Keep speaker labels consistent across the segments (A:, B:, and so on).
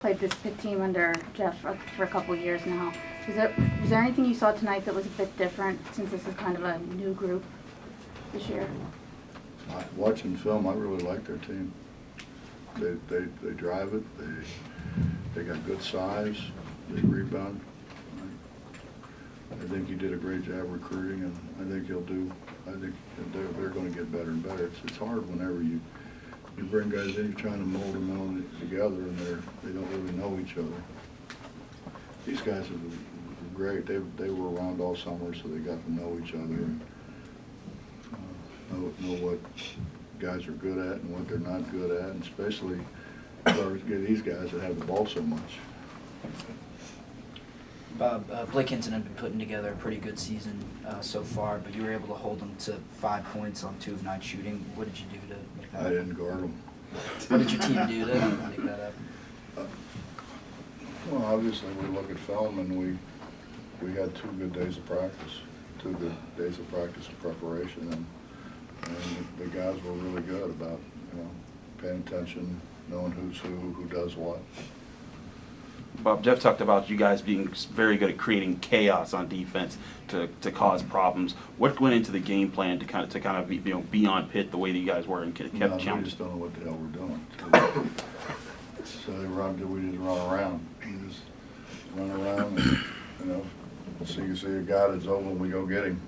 A: played this Pitt team under Jeff for a couple of years now. Was there anything you saw tonight that was a bit different since this is kind of a new group this year?
B: Watching film, I really like their team. They drive it. They got good size. They rebound. I think he did a great job recruiting, and I think he'll do. I think they're going to get better and better. It's hard whenever you bring guys in, you're trying to mold them all together, and they don't really know each other. These guys are great. They were around all summer, so they got to know each other, and know what guys are good at and what they're not good at, and especially get these guys that have the ball so much.
C: Bob, Blake Hinton had been putting together a pretty good season so far, but you were able to hold him to 5 points on 2 of 9 shooting. What did you do to make that happen?
B: I didn't guard them.
C: What did your team do to make that happen?
B: Well, obviously we look at film, and we had 2 good days of practice, 2 good days of practice and preparation, and the guys were really good about paying attention, knowing who's who does what.
D: Bob, Jeff talked about you guys being very good at creating chaos on defense to cause problems. What went into the game plan to kind of be on Pitt the way that you guys were and kept challenging?
B: We just don't know what the hell we're doing. So we just run around. We just run around, and so you see a guy that's open, we go get him.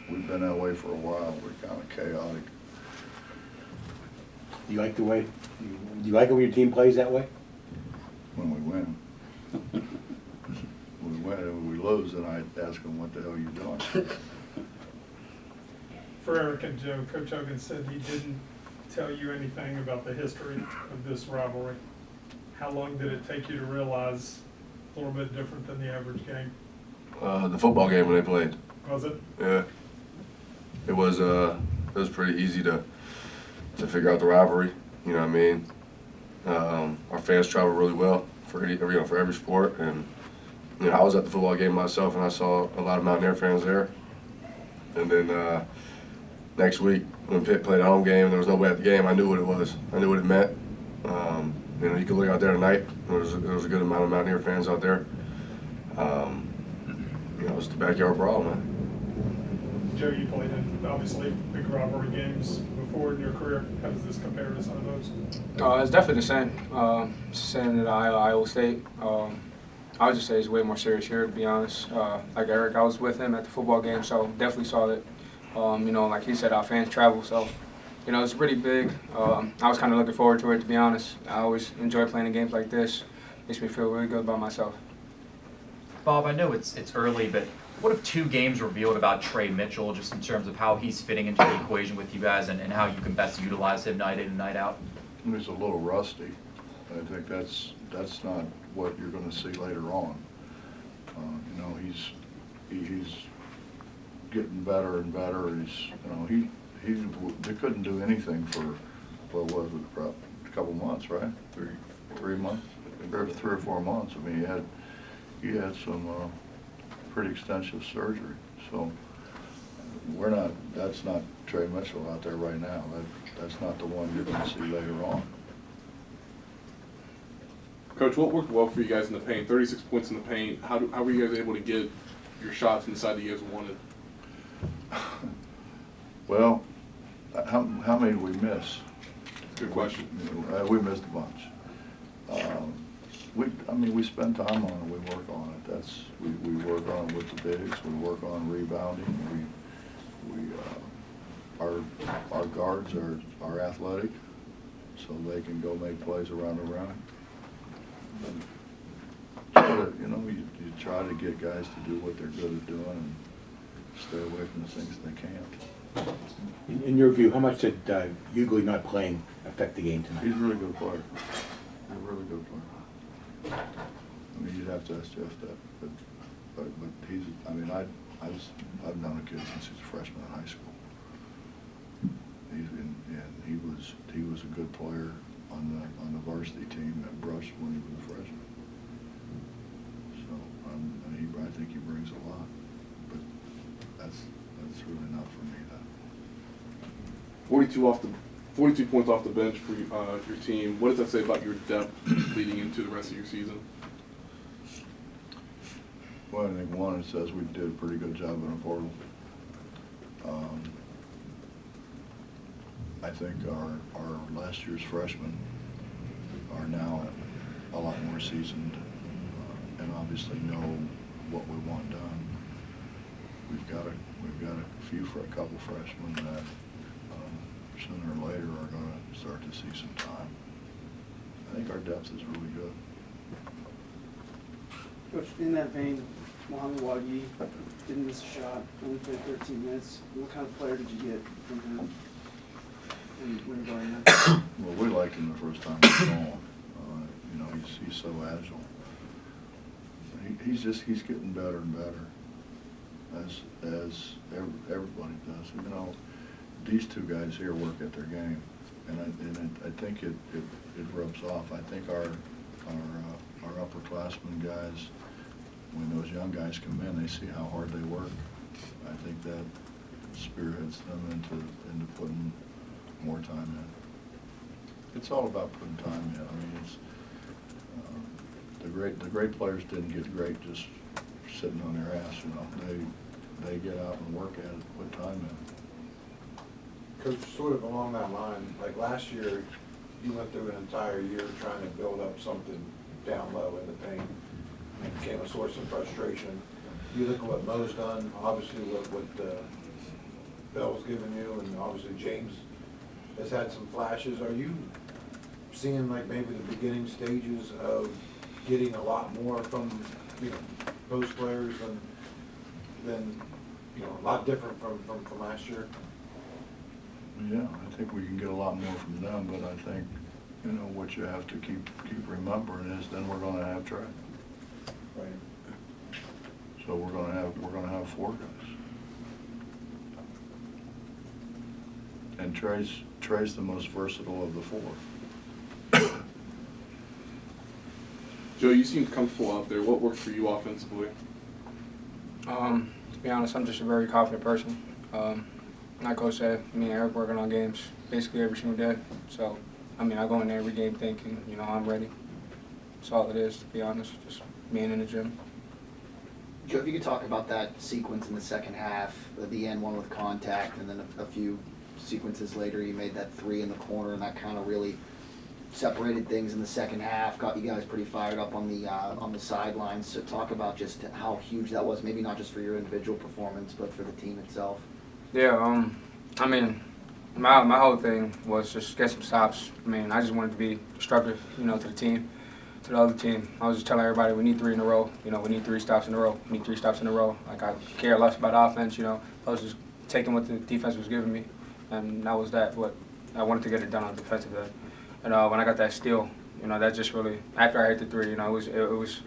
B: We've been that way for a while. We're kind of chaotic.
E: Do you like the way? Do you like it when your team plays that way?
B: When we win. When we win, and when we lose, then I ask them, what the hell are you doing?
F: For Erik and Joe, Coach Huggins said he didn't tell you anything about the history of this rivalry. How long did it take you to realize a little bit different than the average game?
G: The football game when they played.
F: Was it?
G: Yeah. It was pretty easy to figure out the rivalry. You know what I mean? Our fans travel really well for every sport, and I was at the football game myself, and I saw a lot of Mountaineer fans there. And then next week when Pitt played a home game and there was nobody at the game, I knew what it was. I knew what it meant. You could look out there tonight. There was a good amount of Mountaineer fans out there. It's the backyard brawl, man.
F: Joe, you played in obviously big rivalry games before in your career. How does this compare to some of those?
H: It's definitely the same. Same at Iowa State. I would just say it's way more serious here, to be honest. Like Erik, I was with him at the football game, so definitely saw that. Like he said, our fans travel, so it's pretty big. I was kind of looking forward to it, to be honest. I always enjoy playing games like this. Makes me feel really good about myself.
I: Bob, I know it's early, but what have 2 games revealed about Trey Mitchell, just in terms of how he's fitting into the equation with you guys and how you can best utilize him night in and night out?
B: He's a little rusty. I think that's not what you're going to see later on. He's getting better and better. They couldn't do anything for what was it, a couple months, right? 3 months, 3 or 4 months. I mean, he had some pretty extensive surgery. So that's not Trey Mitchell out there right now. That's not the one you're going to see later on.
J: Coach, what worked well for you guys in the paint? 36 points in the paint. How were you guys able to get your shots inside that you guys wanted?
B: Well, how many did we miss?
J: Good question.
B: We missed a bunch. We spend time on it. We work on it. We work on it with the bigs. We work on rebounding. Our guards are athletic, so they can go make plays around the rim. You try to get guys to do what they're good at doing and stay away from the things they can't.
E: In your view, how much did Hughley not playing affect the game tonight?
B: He's a really good player. He's a really good player. You'd have to ask Jeff that, but he's. I've known a kid since he's a freshman in high school. He was a good player on the varsity team at Brush when he was a freshman. So I think he brings a lot, but that's really not for me.
J: 42 off the 42 points off the bench for your team. What does that say about your depth leading into the rest of your season?
B: Well, I think one, it says we did a pretty good job in the portal. I think our last year's freshmen are now a lot more seasoned and obviously know what we want done. We've got a couple freshmen that sooner or later are going to start to see some time. I think our depth is really good.
K: Coach, in that vein, Mohamed Wagi didn't miss a shot, only played 13 minutes. What kind of player did you get from him when you're going there?
B: Well, we liked him the first time we saw him. You know, he's so agile. He's getting better and better as everybody does. You know, these two guys here work at their game, and I think it rubs off. I think our upperclassmen guys, when those young guys come in, they see how hard they work. I think that spearheads them into putting more time in. It's all about putting time in. I mean, it's the great players didn't get great just sitting on their ass. You know, they get out and work at it, put time in.
L: Coach, sort of along that line, like last year, you went through an entire year trying to build up something down low in the paint. It became a source of frustration. You look at what Mo's done, obviously what Bell's given you, and obviously James has had some flashes. Are you seeing like maybe the beginning stages of getting a lot more from, you know, those players than you know, a lot different from last year?
B: Yeah, I think we can get a lot more from them, but I think, you know, what you have to keep remembering is then we're going to have Trey.
L: Right.
B: So we're going to have four guys. And Trey's the most versatile of the four.
J: Joe, you seem comfortable out there. What worked for you offensively?
H: To be honest, I'm just a very confident person. Like Coach said, me and Erik working on games basically every single day. So, I mean, I go in there every game thinking, you know, I'm ready. That's all it is, to be honest, just being in the gym.
M: Joe, if you could talk about that sequence in the second half, the end one with contact, and then a few sequences later you made that three in the corner, and that kind of really separated things in the second half, got you guys pretty fired up on the sidelines. So talk about just how huge that was, maybe not just for your individual performance, but for the team itself.
H: Yeah, I mean, my whole thing was just get some stops. I mean, I just wanted to be destructive, you know, to the team, to the other team. I was just telling everybody we need 3 in a row. You know, we need 3 stops in a row. We need 3 stops in a row. Like, I care less about offense, you know. I was just taking what the defense was giving me, and that was that. What I wanted to get it done on the defensive end. And when I got that steal, you know, that just really, after I hit the 3, you know, it was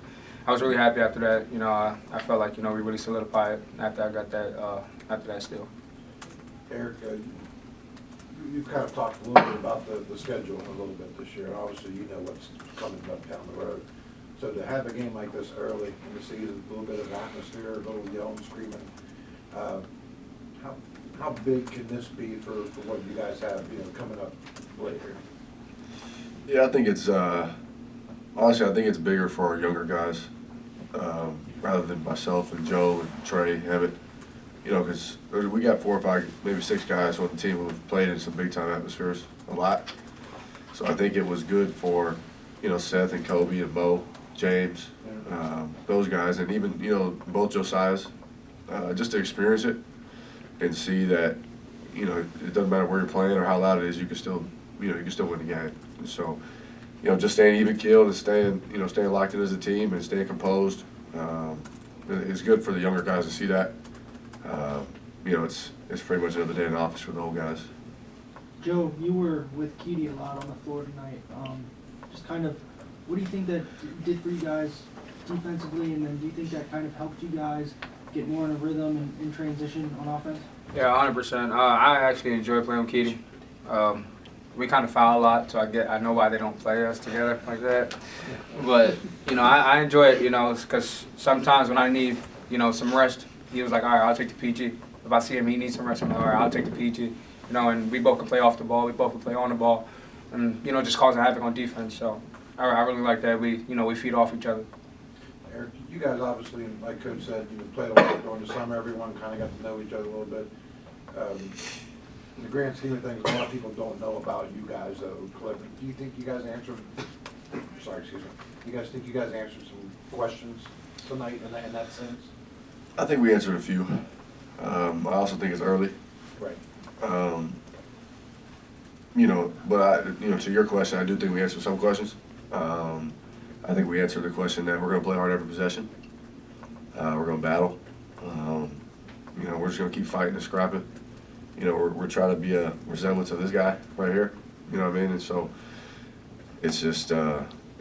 H: I was really happy after that. You know, I felt like, you know, we really solidified after I got that, after that steal.
L: Erik, you've kind of talked a little bit about the schedule a little bit this year. Obviously, you know what's coming up down the road. So to have a game like this early in the season, a little bit of atmosphere, a little yelling, screaming, how big can this be for what you guys have, you know, coming up later?
G: Yeah, I think it's honestly, I think it's bigger for our younger guys rather than myself and Joe and Trey have it. You know, because we got 4 or 5, maybe 6 guys on the team who've played in some big time atmospheres a lot. So I think it was good for, you know, Seth and Kobe and Mo, James, those guys, and even, you know, both Josiah's, just to experience it and see that, you know, it doesn't matter where you're playing or how loud it is, you can still, you know, you can still win the game. And so, you know, just staying even keeled and staying locked in as a team and staying composed, it's good for the younger guys to see that. You know, it's pretty much another day in the office for the old guys.
N: Joe, you were with Keedy a lot on the floor tonight. Just kind of, what do you think that did for you guys defensively, and then do you think that kind of helped you guys get more in a rhythm and in transition on offense?
H: Yeah, 100%. I actually enjoy playing with Keedy. We kind of foul a lot, so I know why they don't play us together like that. But, you know, I enjoy it, you know, because sometimes when I need, you know, some rest, he was like, all right, I'll take the PG. If I see him, he needs some rest, I'm like, all right, I'll take the PG. You know, and we both can play off the ball. We both can play on the ball, and you know, just causing havoc on defense. So I really like that. We feed off each other.
L: Eric, you guys obviously, like Coach said, you played a lot during the summer. Everyone kind of got to know each other a little bit. In the grand scheme of things, a lot of people don't know about you guys, though. Cliff, do you think you guys answered? Sorry, excuse me. You guys think you guys answered some questions tonight in that sense?
G: I think we answered a few. I also think it's early.
L: Right.
G: You know, but to your question, I do think we answered some questions. I think we answered the question that we're going to play hard every possession. We're going to battle. You know, we're just going to keep fighting and scrapping. You know, we're trying to be a resemblance of this guy right here. You know what I mean? And so it's just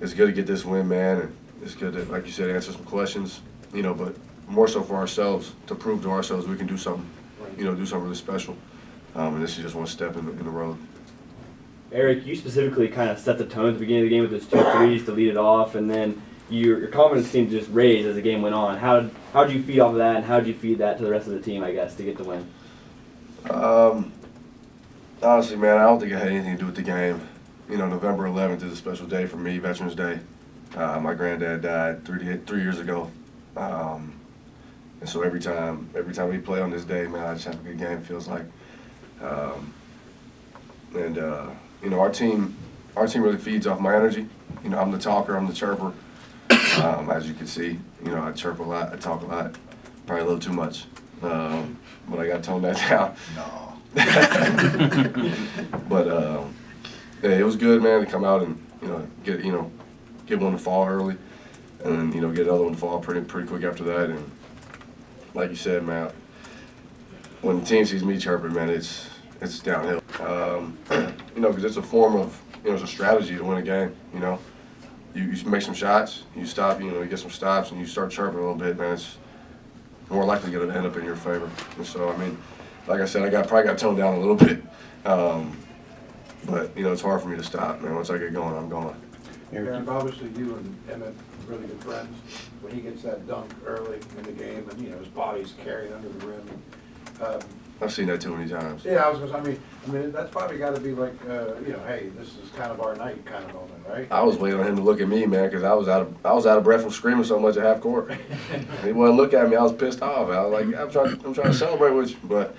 G: it's good to get this win, man. And it's good to, like you said, answer some questions. You know, but more so for ourselves, to prove to ourselves we can do something. You know, do something really special. And this is just one step in the road.
O: Erik, you specifically kind of set the tone at the beginning of the game with those 2 threes to lead it off, and then your confidence seemed to just raise as the game went on. How did you feed off of that, and how did you feed that to the rest of the team, I guess, to get the win?
G: Honestly, man, I don't think it had anything to do with the game. You know, November 11th is a special day for me, Veterans Day. My granddad died 3 years ago. And so every time we play on this day, man, I just have a good game, it feels like. You know, our team really feeds off my energy. You know, I'm the talker, I'm the chirper. As you can see, you know, I chirp a lot, I talk a lot, probably a little too much. But I got to tone that down.
B: No.
G: But yeah, it was good, man, to come out and get one to fall early, and then get another one to fall pretty quick after that. And like you said, man, when the team sees me chirping, man, it's downhill. Because it's a form of it's a strategy to win a game. You know, you make some shots, you stop, you get some stops, and you start chirping a little bit, man. It's more likely going to end up in your favor. And so, I mean, like I said, I probably got toned down a little bit. But it's hard for me to stop, man. Once I get going, I'm going.
L: Eric, obviously you and Emmett are really good friends. When he gets that dunk early in the game, and his body's carried under the rim.
G: I've seen that too many times.
L: Yeah, I mean, that's probably got to be like, hey, this is kind of our night kind of moment, right?
G: I was waiting on him to look at me, man, because I was out of breath from screaming so much at half court. He wouldn't look at me. I was pissed off. I was like, I'm trying to celebrate with you, but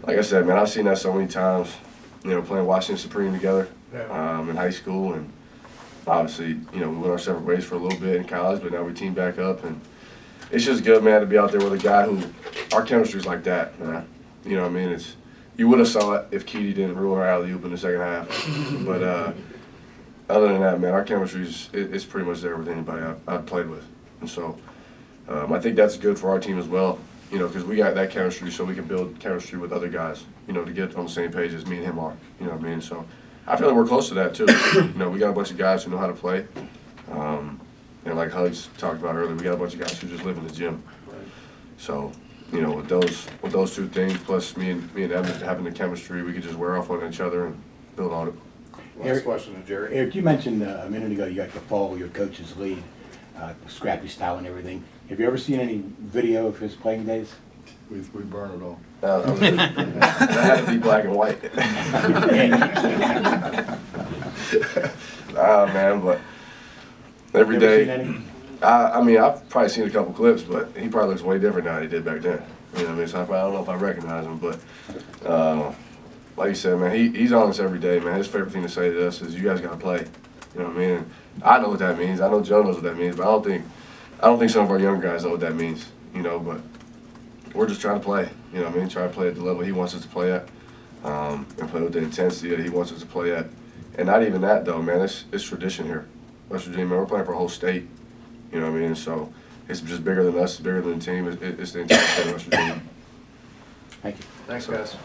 G: like I said, man, I've seen that so many times. Playing Washington Supreme together in high school, and obviously, we went our separate ways for a little bit in college, but now we team back up, and it's just good, man, to be out there with a guy who our chemistry's like that, man. You know what I mean? You would have saw it if Keedy didn't rule her alley-oop in the second half. But other than that, man, our chemistry's it's pretty much there with anybody I've played with. And so I think that's good for our team as well, because we got that chemistry so we can build chemistry with other guys, to get on the same page as me and him are. You know what I mean? So I feel like we're close to that, too. We got a bunch of guys who know how to play. And like Huggins talked about earlier, we got a bunch of guys who just live in the gym. So, with those two things, plus me and Emmett having the chemistry, we could just wear off on each other and build on it.
E: Last question to Jerry. Erik, you mentioned a minute ago you got to follow your coach's lead, scrappy style and everything. Have you ever seen any video of his playing days?
B: We burn it all.
G: That had to be black and white. Man, but every day. I mean, I've probably seen a couple clips, but he probably looks way different now than he did back then. You know what I mean? So I don't know if I recognize him, but like you said, man, he's on us every day, man. His favorite thing to say to us is, "You guys got to play." You know what I mean? And I know what that means. I know Joe knows what that means, but I don't think some of our younger guys know what that means. But we're just trying to play. You know what I mean? Try to play at the level he wants us to play at, and play with the intensity that he wants us to play at. And not even that, though, man. It's tradition here. West Virginia, man, we're playing for a whole state. You know what I mean? So it's just bigger than us. It's bigger than the team. It's the entire state of West Virginia.
E: Thank you.
L: Thanks, guys.